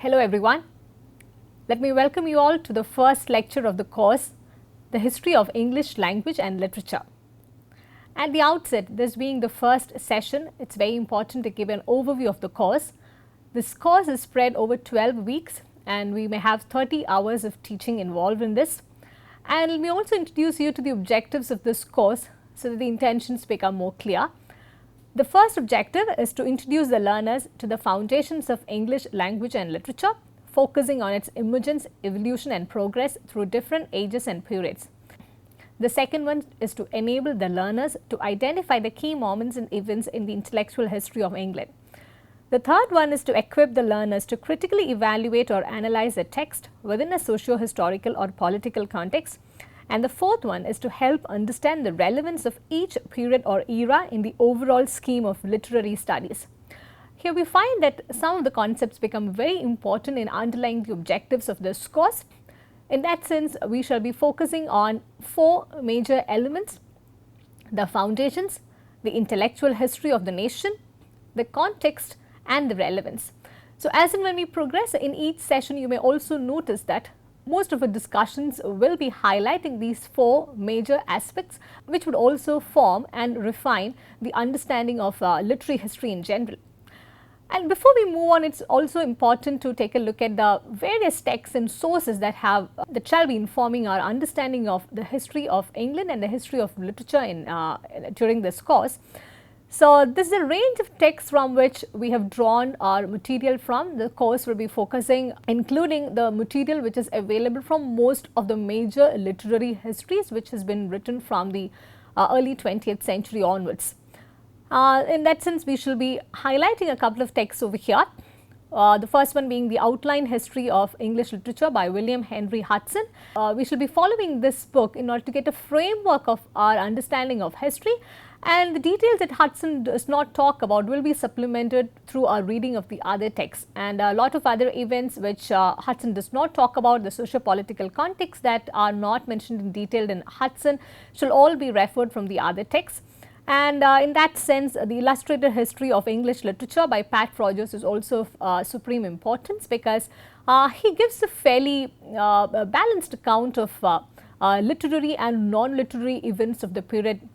Hello everyone. Let me welcome you all to the first lecture of the course, The History of English Language and Literature. At the outset, this being the first session, it's very important to give an overview of the course. This course is spread over 12 weeks and we may have 30 hours of teaching involved in this. And let me also introduce you to the objectives of this course so that the intentions become more clear. The first objective is to introduce the learners to the foundations of English language and literature, focusing on its emergence, evolution and progress through different ages and periods. The second one is to enable the learners to identify the key moments and events in the intellectual history of England. The third one is to equip the learners to critically evaluate or analyze a text within a socio-historical or political context. And the fourth one is to help understand the relevance of each period or era in the overall scheme of literary studies. Here we find that some of the concepts become very important in underlying the objectives of this course. In that sense, we shall be focusing on four major elements: the foundations, the intellectual history of the nation, the context and the relevance. So, as and when we progress in each session, you may also notice that most of our discussions will be highlighting these four major aspects, which would also form and refine the understanding of literary history in general. And before we move on, it's also important to take a look at the various texts and sources that shall be informing our understanding of the history of England and the history of literature during this course. So, this is a range of texts from which we have drawn our material from. The course will be focusing, including the material which is available from most of the major literary histories which has been written from the early 20th century onwards. In that sense, we shall be highlighting a couple of texts over here. The first one being the Outline History of English Literature by William Henry Hudson. We shall be following this book in order to get a framework of our understanding of history, and the details that Hudson does not talk about will be supplemented through our reading of the other texts, and a lot of other events which Hudson does not talk about, the socio-political context that are not mentioned in detail in Hudson, shall all be referred from the other texts. And in that sense, the Illustrated History of English Literature by Pat Rogers is also of supreme importance, because he gives a fairly balanced account of literary and non-literary events of the period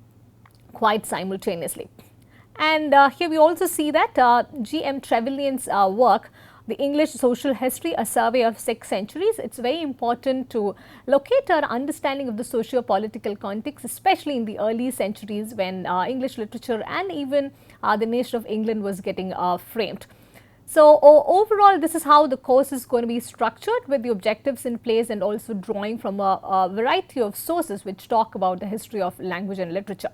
quite simultaneously. And here we also see that G.M. Trevelyan's work, The English Social History, a Survey of 6 Centuries, it's very important to locate our understanding of the socio-political context, especially in the early centuries when English literature and even the nation of England was getting framed. So, overall, this is how the course is going to be structured, with the objectives in place and also drawing from a variety of sources which talk about the history of language and literature.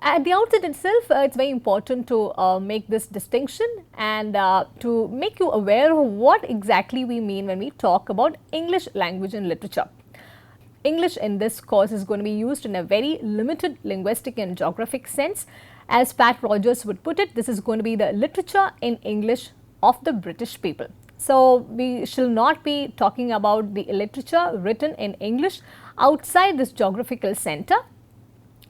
At the outset itself, it's very important to make this distinction and to make you aware of what exactly we mean when we talk about English language and literature. English in this course is going to be used in a very limited linguistic and geographic sense. As Pat Rogers would put it, this is going to be the literature in English of the British people. So, we shall not be talking about the literature written in English outside this geographical center.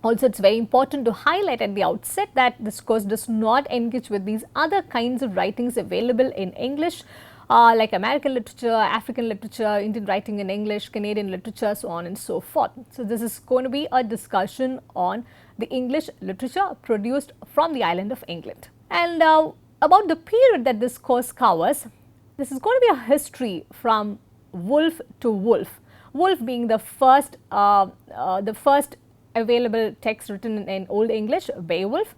Also, it's very important to highlight at the outset that this course does not engage with these other kinds of writings available in English, like American literature, African literature, Indian writing in English, Canadian literature, so on and so forth. So, this is going to be a discussion on the English literature produced from the island of England. And about the period that this course covers, this is going to be a history from WULF to WOOLF. WULF being the first available text written in Old English, Beowulf,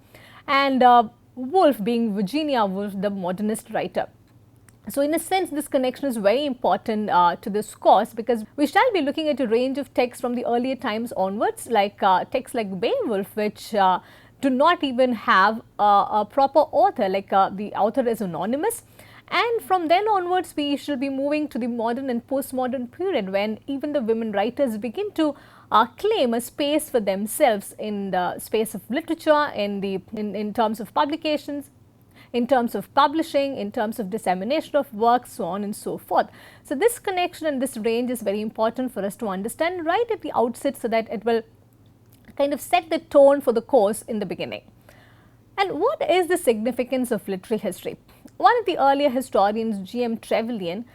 and WOOLF being Virginia Woolf, the modernist writer. So, in a sense, this connection is very important to this course, because we shall be looking at a range of texts from the earlier times onwards, like texts like Beowulf, which do not even have a proper author, like the author is anonymous. And from then onwards, we shall be moving to the modern and postmodern period, when even the women writers begin to claim a space for themselves in the space of literature, in terms of publications, in terms of publishing, in terms of dissemination of works, so on and so forth. So, this connection and this range is very important for us to understand right at the outset, so that it will kind of set the tone for the course in the beginning. And what is the significance of literary history? One of the earlier historians, G.M. Trevelyan,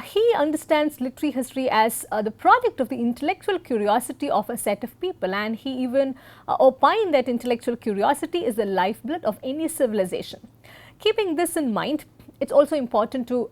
he understands literary history as the product of the intellectual curiosity of a set of people, and he even opined that intellectual curiosity is the lifeblood of any civilization. Keeping this in mind, it's also important to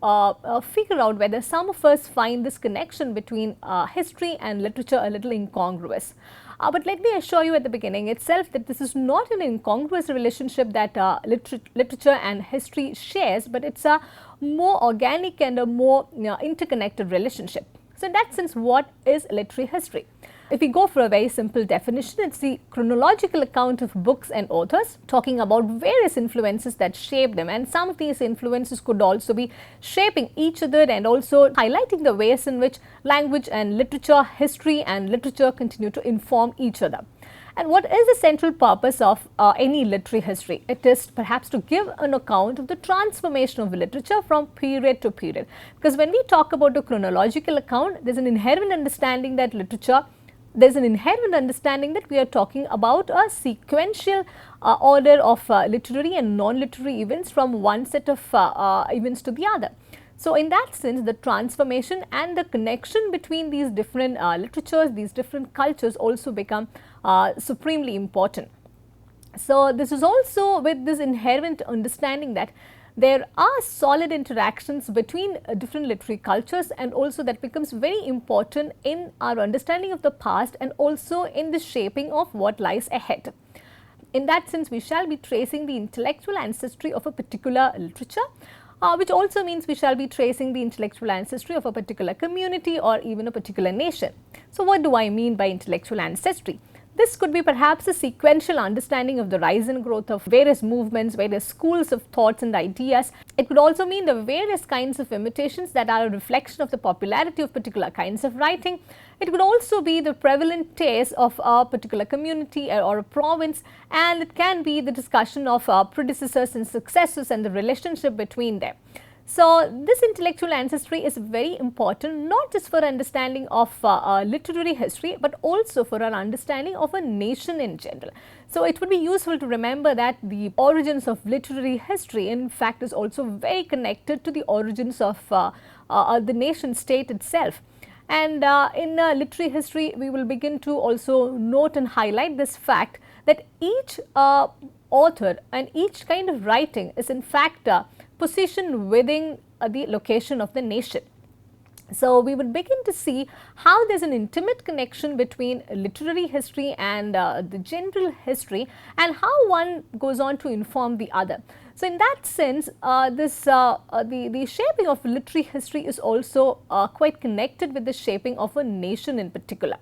figure out whether some of us find this connection between history and literature a little incongruous. But let me assure you at the beginning itself that this is not an incongruous relationship that literature and history shares, but it's a more organic and a more interconnected relationship. So, in that sense, what is literary history? If we go for a very simple definition, it's the chronological account of books and authors talking about various influences that shape them, and some of these influences could also be shaping each other and also highlighting the ways in which language and literature, history and literature continue to inform each other. And what is the central purpose of any literary history? It is perhaps to give an account of the transformation of literature from period to period. Because when we talk about a chronological account, there is an inherent understanding that we are talking about a sequential order of literary and non-literary events from one set of events to the other. So, in that sense, the transformation and the connection between these different literatures, these different cultures also become supremely important. So, this is also with this inherent understanding that there are solid interactions between different literary cultures, and also that becomes very important in our understanding of the past and also in the shaping of what lies ahead. In that sense, we shall be tracing the intellectual ancestry of a particular literature, which also means we shall be tracing the intellectual ancestry of a particular community or even a particular nation. So, what do I mean by intellectual ancestry? This could be perhaps a sequential understanding of the rise and growth of various movements, various schools of thoughts and ideas. It could also mean the various kinds of imitations that are a reflection of the popularity of particular kinds of writing. It could also be the prevalent taste of a particular community or a province, and it can be the discussion of predecessors and successors and the relationship between them. So, this intellectual ancestry is very important not just for understanding of literary history, but also for our understanding of a nation in general. So, it would be useful to remember that the origins of literary history in fact is also very connected to the origins of the nation state itself. And in literary history, we will begin to also note and highlight this fact that each author and each kind of writing is in fact positioned within the location of the nation. So, we would begin to see how there is an intimate connection between literary history and the general history, and how one goes on to inform the other. So, in that sense, the shaping of literary history is also quite connected with the shaping of a nation in particular.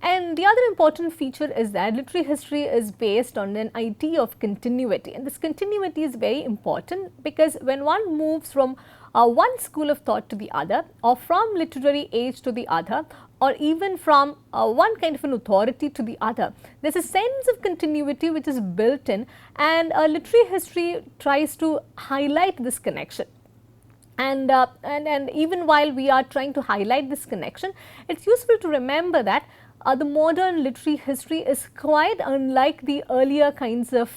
And the other important feature is that literary history is based on an idea of continuity, and this continuity is very important because when one moves from one school of thought to the other, or from literary age to the other, or even from one kind of an authority to the other, there is a sense of continuity which is built in, and literary history tries to highlight this connection. And even while we are trying to highlight this connection, it is useful to remember that the modern literary history is quite unlike the earlier kinds of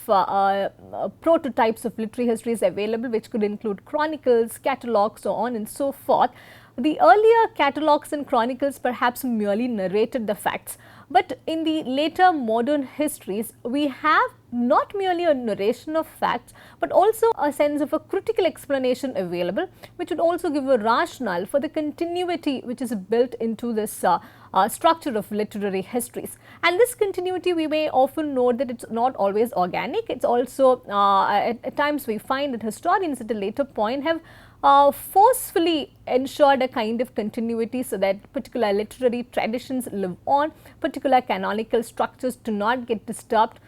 prototypes of literary histories available, which could include chronicles, catalogues, so on and so forth. The earlier catalogues and chronicles perhaps merely narrated the facts, but in the later modern histories, we have not merely a narration of facts, but also a sense of a critical explanation available, which would also give a rationale for the continuity which is built into this structure of literary histories. And this continuity, we may often note that it's not always organic. It's also at times we find that historians at a later point have forcefully ensured a kind of continuity so that particular literary traditions live on, particular canonical structures do not get disturbed.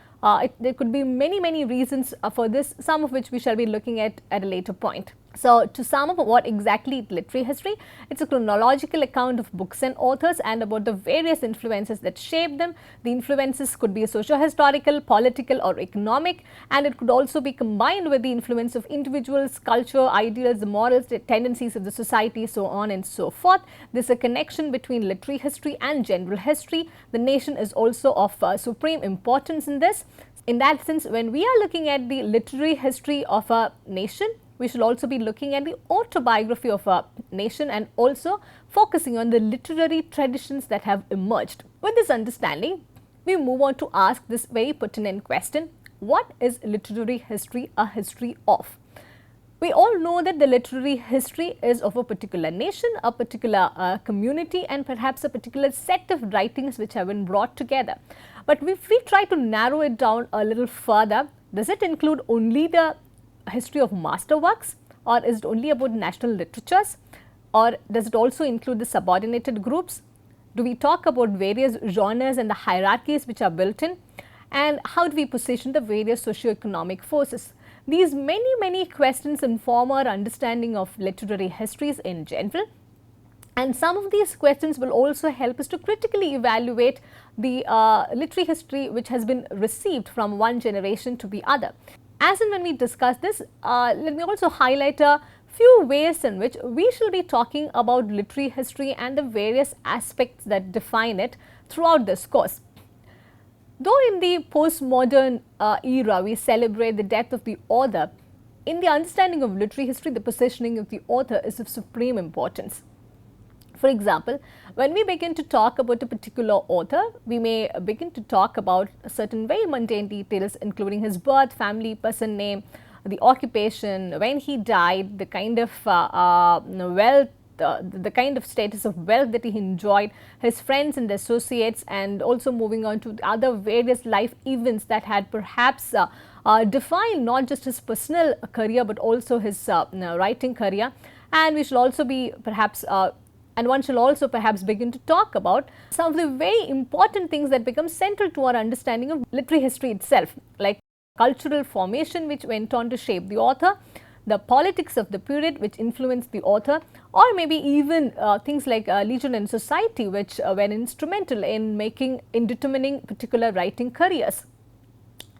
There could be many reasons for this, some of which we shall be looking at a later point. So, to sum up what exactly is literary history, it is a chronological account of books and authors and about the various influences that shape them. The influences could be socio-historical, political or economic, and it could also be combined with the influence of individuals, culture, ideals, morals, the tendencies of the society, so on and so forth. There is a connection between literary history and general history. The nation is also of supreme importance in this. In that sense, when we are looking at the literary history of a nation, We should also be looking at the autobiography of a nation and also focusing on the literary traditions that have emerged. With this understanding, we move on to ask this very pertinent question: what is literary history a history of? We all know that the literary history is of a particular nation, a particular community, and perhaps a particular set of writings which have been brought together. But if we try to narrow it down a little further, does it include only the history of masterworks, or is it only about national literatures, or does it also include the subordinated groups? Do we talk about various genres and the hierarchies which are built in, and how do we position the various socio-economic forces? These many questions inform our understanding of literary histories in general, and some of these questions will also help us to critically evaluate the literary history which has been received from one generation to the other. As and when we discuss this, let me also highlight a few ways in which we shall be talking about literary history and the various aspects that define it throughout this course. Though in the postmodern era we celebrate the death of the author, in the understanding of literary history, the positioning of the author is of supreme importance. For example, when we begin to talk about a particular author, we may begin to talk about certain very mundane details, including his birth, family, person name, the occupation, when he died, the kind of wealth, the kind of status of wealth that he enjoyed, his friends and associates, and also moving on to other various life events that had perhaps defined not just his personal career but also his writing career. And we shall also be perhaps and one shall also perhaps begin to talk about some of the very important things that become central to our understanding of literary history itself, like cultural formation which went on to shape the author, the politics of the period which influenced the author, or maybe even things like religion and society which were instrumental in determining particular writing careers.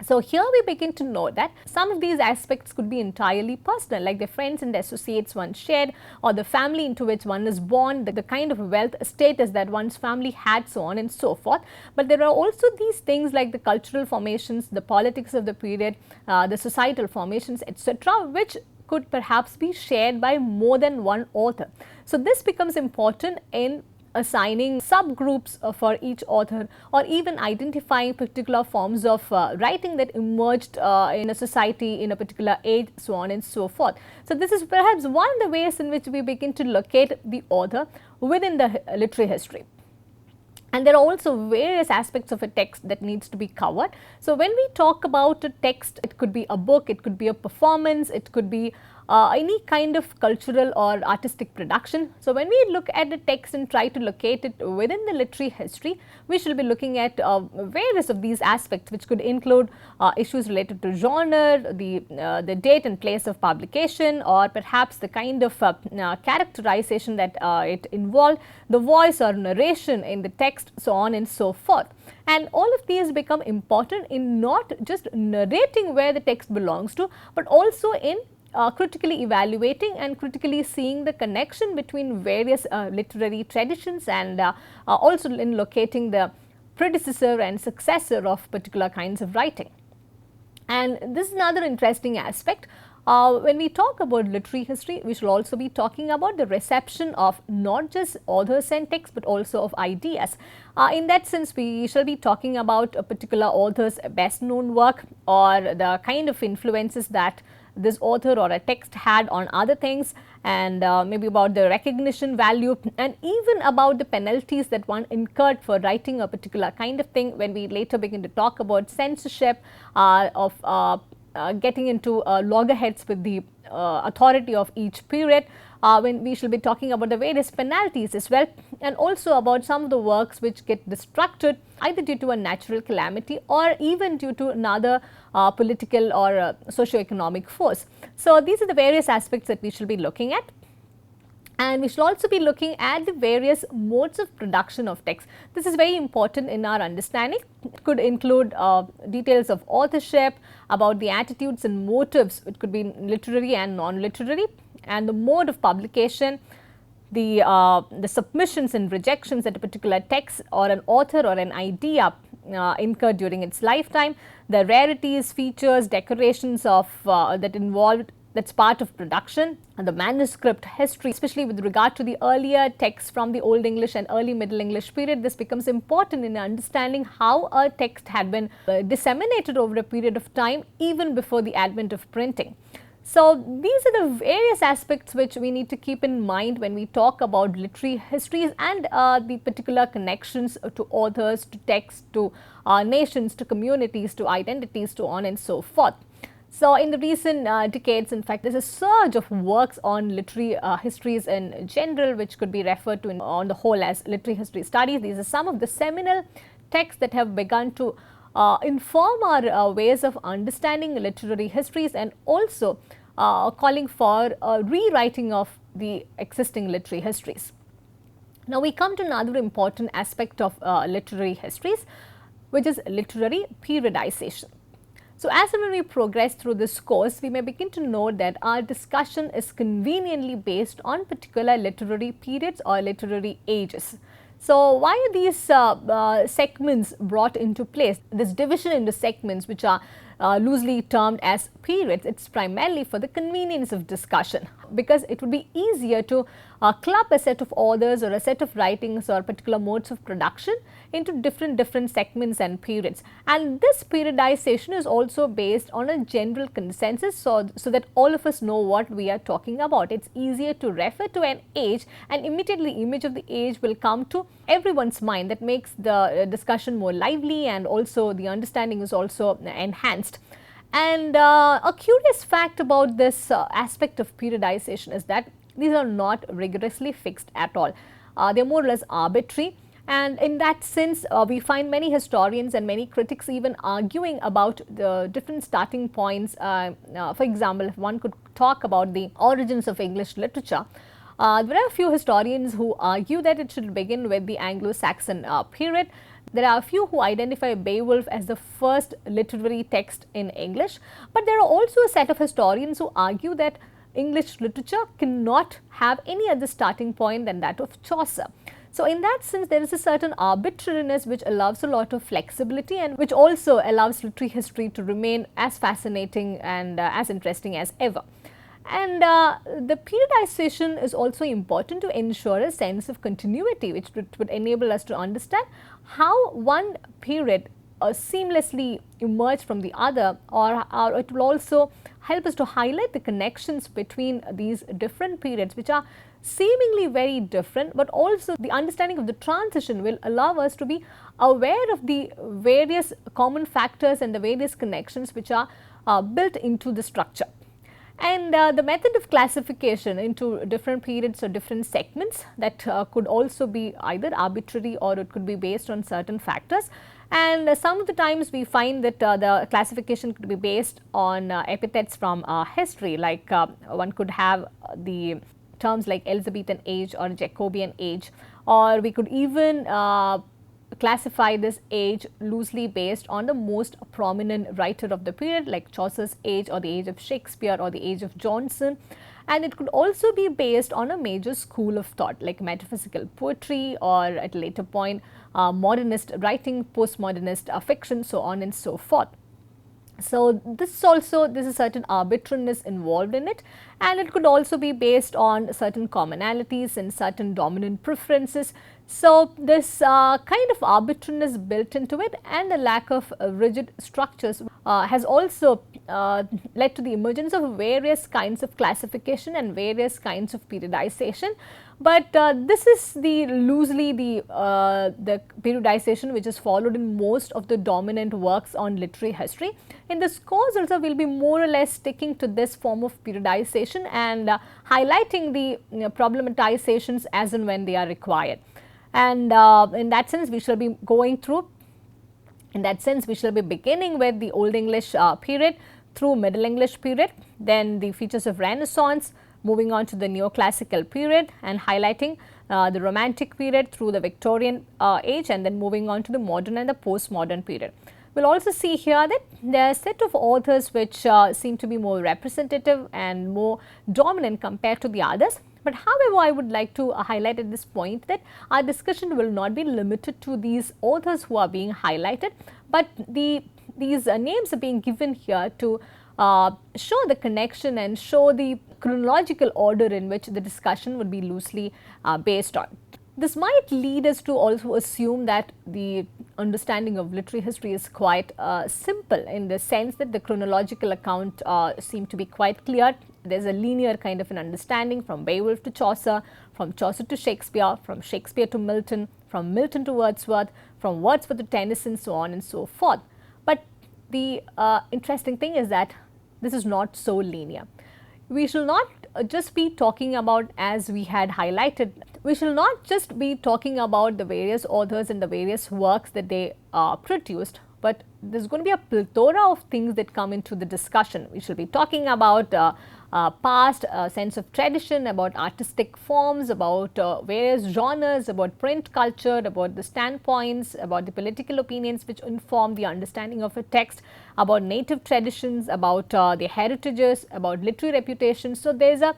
So here we begin to know that some of these aspects could be entirely personal, like the friends and associates one shared, or the family into which one is born, the kind of wealth status that one's family had, so on and so forth. But there are also these things like the cultural formations, the politics of the period, the societal formations, etc., which could perhaps be shared by more than one author. So this becomes important in assigning subgroups for each author, or even identifying particular forms of writing that emerged in a society in a particular age, so on and so forth. So this is perhaps one of the ways in which we begin to locate the author within the literary history. And there are also various aspects of a text that needs to be covered. So when we talk about a text, it could be a book, it could be a performance, it could be any kind of cultural or artistic production. So when we look at the text and try to locate it within the literary history, we shall be looking at various of these aspects, which could include issues related to genre, the date and place of publication, or perhaps the kind of characterization that it involved, the voice or narration in the text, so on and so forth. And all of these become important in not just narrating where the text belongs to, but also in critically evaluating and critically seeing the connection between various literary traditions, and also in locating the predecessor and successor of particular kinds of writing. And this is another interesting aspect. When we talk about literary history, we should also be talking about the reception of not just authors and texts, but also of ideas. In that sense, we shall be talking about a particular author's best known work, or the kind of influences that this author or a text had on other things, and maybe about the recognition value, and even about the penalties that one incurred for writing a particular kind of thing, when we later begin to talk about censorship of getting into loggerheads with the authority of each period, when we shall be talking about the various penalties as well, and also about some of the works which get destructed either due to a natural calamity or even due to another political or socio-economic force. So these are the various aspects that we shall be looking at. And we shall also be looking at the various modes of production of text. This is very important in our understanding. It could include details of authorship, about the attitudes and motives, it could be literary and non-literary, and the mode of publication, the submissions and rejections that a particular text or an author or an idea incurred during its lifetime, the rarities, features, decorations of that involved that's part of production, and the manuscript history, especially with regard to the earlier texts from the Old English and early Middle English period. This becomes important in understanding how a text had been disseminated over a period of time even before the advent of printing. So, these are the various aspects which we need to keep in mind when we talk about literary histories and the particular connections to authors, to texts, to nations, to communities, to identities, to on and so forth. So, in the recent decades, in fact, there is a surge of works on literary histories in general, which could be referred to on the whole as literary history studies. These are some of the seminal texts that have begun to inform our ways of understanding literary histories, and also calling for a rewriting of the existing literary histories. Now, we come to another important aspect of literary histories, which is literary periodization. So, as and when we progress through this course, we may begin to note that our discussion is conveniently based on particular literary periods or literary ages. So, why are these segments brought into place? This division into segments, which are loosely termed as periods, it is primarily for the convenience of discussion, because it would be easier to club a set of authors or a set of writings or particular modes of production into different segments and periods. And this periodization is also based on a general consensus, so that all of us know what we are talking about. It is easier to refer to an age, and immediately image of the age will come to everyone's mind. That makes the discussion more lively, and also the understanding is also enhanced. And a curious fact about this aspect of periodization is that these are not rigorously fixed at all. They are more or less arbitrary, and in that sense we find many historians and many critics even arguing about the different starting points. For example, if one could talk about the origins of English literature, there are a few historians who argue that it should begin with the Anglo-Saxon period. There are a few who identify Beowulf as the first literary text in English, but there are also a set of historians who argue that English literature cannot have any other starting point than that of Chaucer. So, in that sense, there is a certain arbitrariness which allows a lot of flexibility, and which also allows literary history to remain as fascinating and as interesting as ever. And the periodization is also important to ensure a sense of continuity, which would enable us to understand how one period seamlessly emerge from the other, or it will also help us to highlight the connections between these different periods, which are seemingly very different, but also the understanding of the transition will allow us to be aware of the various common factors and the various connections which are built into the structure. And the method of classification into different periods or different segments, that could also be either arbitrary or it could be based on certain factors. And some of the times we find that the classification could be based on epithets from history, like one could have the terms like Elizabethan age or Jacobean age, or we could even classify this age loosely based on the most prominent writer of the period, like Chaucer's age, or the age of Shakespeare, or the age of Johnson. And it could also be based on a major school of thought, like metaphysical poetry, or at a later point modernist writing, postmodernist fiction, so on and so forth. So, this also, there is a certain arbitrariness involved in it, and it could also be based on certain commonalities and certain dominant preferences. So, this kind of arbitrariness built into it, and the lack of rigid structures has also led to the emergence of various kinds of classification and various kinds of periodization. But this is the loosely the periodization which is followed in most of the dominant works on literary history. In this course also we will be more or less sticking to this form of periodization and highlighting the problematizations as and when they are required. And in that sense we shall be going through, in that sense we shall be beginning with the Old English period through Middle English period, then the features of Renaissance, moving on to the neoclassical period and highlighting the Romantic period through the Victorian age, and then moving on to the modern and the postmodern period. We will also see here that there are a set of authors which seem to be more representative and more dominant compared to the others. But however, I would like to highlight at this point that our discussion will not be limited to these authors who are being highlighted, but these names are being given here to show the connection and show the chronological order in which the discussion would be loosely based on. This might lead us to also assume that the understanding of literary history is quite simple, in the sense that the chronological account seems to be quite clear. There is a linear kind of an understanding from Beowulf to Chaucer, from Chaucer to Shakespeare, from Shakespeare to Milton, from Milton to Wordsworth, from Wordsworth to Tennyson, so on and so forth. But the interesting thing is that this is not so linear. We shall not just be talking about, as we had highlighted, we shall not just be talking about the various authors and the various works that they produced, but there is going to be a plethora of things that come into the discussion. We shall be talking about past, sense of tradition, about artistic forms, about various genres, about print culture, about the standpoints, about the political opinions which inform the understanding of a text, about native traditions, about the heritages, about literary reputation. So there's a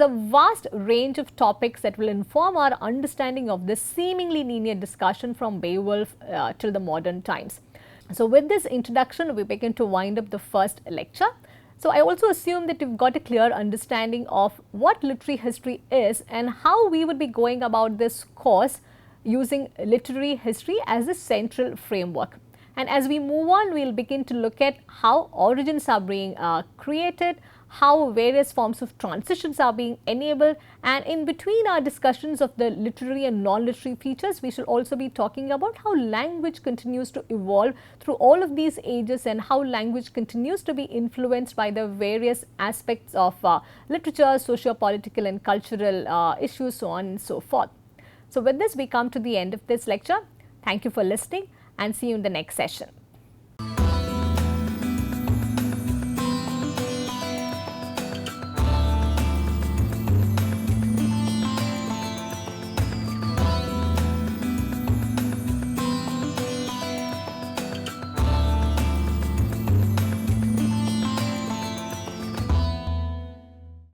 vast range of topics that will inform our understanding of this seemingly linear discussion from Beowulf till the modern times. So with this introduction, we begin to wind up the first lecture. So I also assume that you've got a clear understanding of what literary history is and how we would be going about this course using literary history as a central framework. And as we move on, we will begin to look at how origins are being created, how various forms of transitions are being enabled, and in between our discussions of the literary and non-literary features, we should also be talking about how language continues to evolve through all of these ages and how language continues to be influenced by the various aspects of literature, socio-political and cultural issues, so on and so forth. So with this, we come to the end of this lecture. Thank you for listening and see you in the next session.